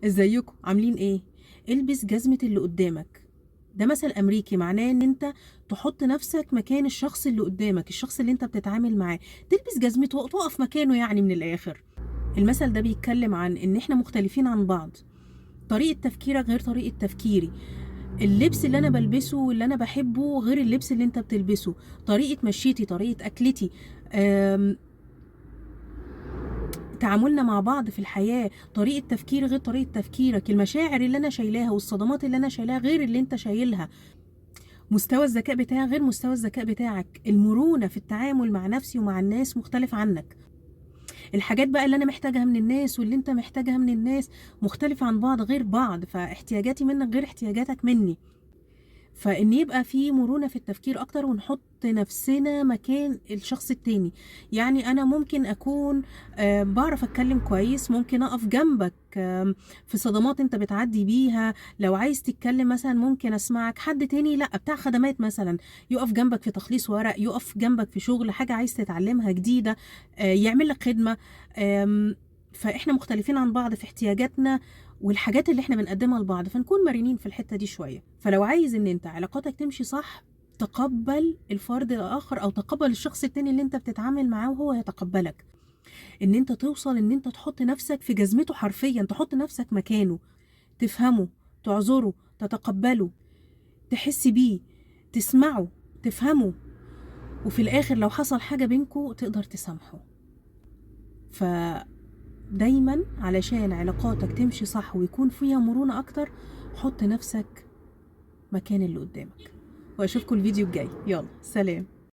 ازيكم عاملين ايه؟ البس جزمة اللي قدامك. ده مثل امريكي معناه ان انت تحط نفسك مكان الشخص اللي قدامك، الشخص اللي انت بتتعامل معاه، تلبس جزمته وتقف مكانه يعني من الاخر. المثل ده بيتكلم عن ان احنا مختلفين عن بعض، طريقة تفكيرك غير طريقة تفكيري، اللبس اللي انا بلبسه واللي انا بحبه غير اللبس اللي انت بتلبسه، طريقة مشيتي، طريقة اكلتي، تعاملنا مع بعض في الحياة، طريقة تفكير غير طريقة تفكيرك، المشاعر اللي أنا شايلاها والصدمات اللي أنا شايلاها غير اللي أنت شايلها، مستوى الذكاء بتاعي غير مستوى الذكاء بتاعك، المرونة في التعامل مع نفسي ومع الناس مختلف عنك، الحاجات بقى اللي أنا محتاجها من الناس واللي أنت محتاجها من الناس مختلفة عن بعض غير بعض، فاحتياجاتي منك غير احتياجاتك مني. فإن يبقى في مرونة في التفكير أكتر ونحط نفسنا مكان الشخص التاني. يعني أنا ممكن أكون بعرف أتكلم كويس، ممكن أقف جنبك في صدمات أنت بتعدي بيها، لو عايز تتكلم مثلا ممكن أسمعك. حد تاني لأ، بتاع خدمات مثلا يقف جنبك في تخليص ورق، يقف جنبك في شغل حاجة عايز تتعلمها جديدة، يعمل لك خدمة. فإحنا مختلفين عن بعض في احتياجاتنا والحاجات اللي احنا بنقدمها لبعض، فنكون مرنين في الحتة دي شوية. فلو عايز ان انت علاقاتك تمشي صح، تقبل الفرد الاخر او تقبل الشخص التاني اللي انت بتتعامل معاه وهو يتقبلك، ان انت توصل ان انت تحط نفسك في جزمته حرفيا، تحط نفسك مكانه، تفهمه، تعذره، تتقبله، تحس بيه، تسمعه، تفهمه، وفي الاخر لو حصل حاجة بينكو تقدر تسامحه. فدايما علشان علاقاتك تمشي صح ويكون فيها مرونة اكتر، حط نفسك مكان اللي قدامك. واشوفكم الفيديو الجاي، يلا سلام.